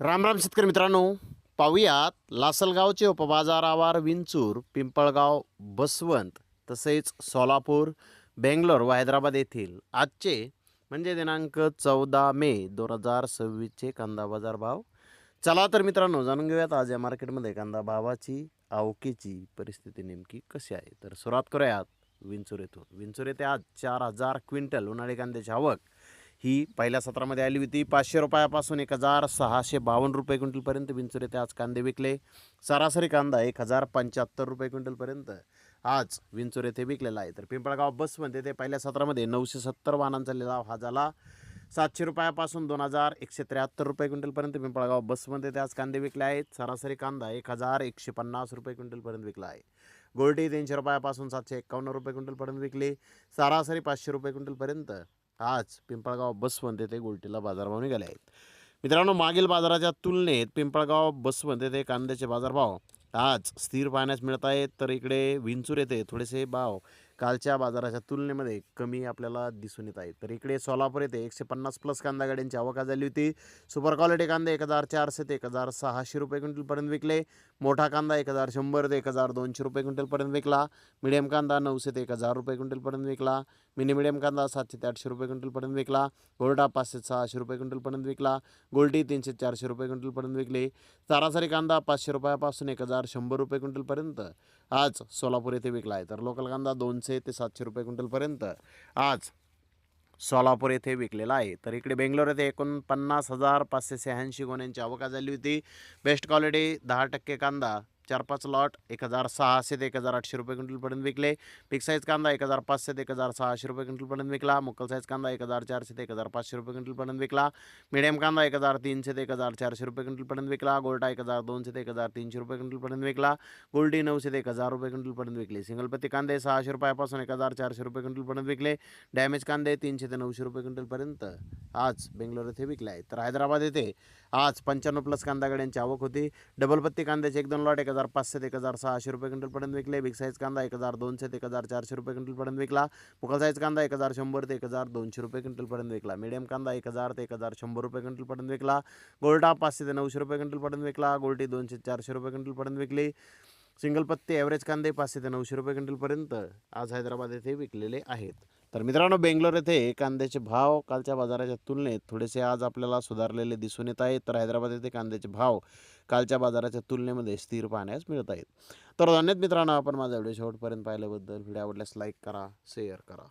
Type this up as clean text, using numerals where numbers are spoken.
राम राम शेतकरी मित्रांनो, पाहूयात लासलगावचे उपबाजार आवार विंचूर, पिंपळगाव, बसवंत तसेच सोलापूर, बेंगलोर व हैदराबाद येथील आजचे म्हणजे दिनांक 14 मे 2026चे कांदा बाजार भाव. चला तर मित्रांनो, जाणून घेऊयात आज या मार्केटमध्ये कांदा भावाची आवकेची परिस्थिती नेमकी कशी आहे. तर सुरुवात करूयात विंचूर येथून. विंचूर येथे आज 4,000 क्विंटल उन्हाळी कांद्याची आवक ही पहिल्या सत्रामध्ये आली होती. 500 रुपयापासून 1,652 रुपये क्विंटलपर्यंत विंचूर येथे आज कांदे विकले. सरासरी कांदा 1,075 रुपये क्विंटलपर्यंत आज विंचूर येथे विकलेला आहे. तर पिंपळगाव बसमध्ये ते पहिल्या सत्रामध्ये 970 वाहनांचा लिलाव हा झाला. 700 रुपयापासून 2,173 रुपये क्विंटलपर्यंत पिंपळगाव बसमध्ये ते आज कांदे विकले आहेत. सरासरी कांदा 1,150 रुपये क्विंटलपर्यंत विकला आहे. गोल्टी 300 रुपयापासून 751 रुपये क्विंटलपर्यंत विकली. सरासरी 500 रुपये क्विंटलपर्यंत आज पिंपळगाव बसवंत येथे गोल्टीला बाजारभाव निघाले आहेत. मित्रांनो, मागील बाजाराच्या तुलनेत पिंपळगाव बसवंत येथे कांद्याचे बाजारभाव आज स्थिर पाहण्यास मिळत आहेत. तर इकडे विंचूर येथे थोडेसे भाव कालच्या बाजाराच्या तुलनेमध्ये कमी आपल्याला दिसून येत आहेत. तर इकडे सोलापूर येथे 150 प्लस कांदा गाड्यांची आवक झाली होती. सुपर क्वालिटी कांदे 1,400 ते 1,600 रुपये क्विंटलपर्यंत विकले. मोठा कांदा 1,100 ते 1,200 रुपये क्विंटलपर्यंत विकला. मिडियम कांदा 900 ते 1,000 रुपये क्विंटलपर्यंत विकला. मिनी मिडियम कांदा 700 ते 800 रुपये क्विंटलपर्यंत विकला. गोल्डा 500 ते 600 रुपये क्विंटलपर्यंत विकला. गोल्टी 300 ते 400 रुपये क्विंटलपर्यंत विकले. सरासरी कांदा 500 रुपयापासून 1,100 रुपये क्विंटलपर्यंत आज सोलापूर येथे विकला आहे. तर लोकल कांदा 200 ते 700 रुपये क्विंटलपर्यंत आज सोलापूर येथे विकलेला आहे. तर इकडे बेंगलोर येथे 49,586 गोण्यांची आवक झाली होती. बेस्ट क्वालिटी 10% कांदा 4-5 लॉट 1,600 ते 1,800 रुपये क्विंटलपर्यंत विकले. बिग साईज कांदा 1,500 ते 1,600 रुपये क्विंटलपर्यंत विकला. मुक्कल साईज कांदा 1,400 ते 1,500 रुपये क्विंटलपर्यंत विकला. मिडियम कांदा 1,300 ते 1,400 रुपये क्विंटलपर्यंत विकला. गोल्टा 1,200 ते 1,300 रुपये क्विंटलपर्यंत विकला. गोल्डी 900 ते 1,000 रुपये क्विंटलपर्यंत विकले. सिंगलपत्ती कांदे 600 रुपयापासून 1,400 रुपये क्विंटलपर्यंत विकले. डॅमेज कांदे 300 ते 900 रुपये क्विंटलपर्यंत आज बेंगलोर येथे विकले आहेत. तर हैदराबाद येथे आज 55 प्लस कांदा गाड्यांची आवक होती. डबलपत्ती कांद्याचे 1-2 लॉट 1,500 ते 1,600 रुपये क्विंटलपर्यंत विकले. बिग साईज कांदा 1,200 ते 1,400 रुपये क्विंटलपर्यंत विकला. मुकल साईज कांदा 1,100 ते 1,200 रुपये क्विंटलपर्यंत विकला. मीडियम कांदा 1,000 ते 1,100 रुपये क्विंटलपर्यंत विकला. गोल्डा 500 ते 900 रुपये क्विंटलपर्यंत विकला. गोल्टी 200 ते 400 रुपये क्विंटलपर्यंत विकली. सिंगल पत्ते ॲव्हरेज कांदे 500 ते 900 रुपये क्विंटलपर्यंत आज हैदराबाद येथे विकलेले आहेत. तर मित्रांनो, बेंगलोर येथे कांद्याचे भाव कालच्या बाजाराच्या तुलनेत थोडेसे आज आपल्याला सुधारलेले दिसून येत आहेत. तर हैदराबाद येथे कांद्याचे भाव कालच्या बाजाराच्या तुलनेमध्ये स्थिर पाहण्यास मिळत आहेत. तर धन्यवाद मित्रांनो, आपण माझा व्हिडिओ शेवटपर्यंत पाहिल्याबद्दल. व्हिडिओ आवडल्यास लाईक करा, शेअर करा.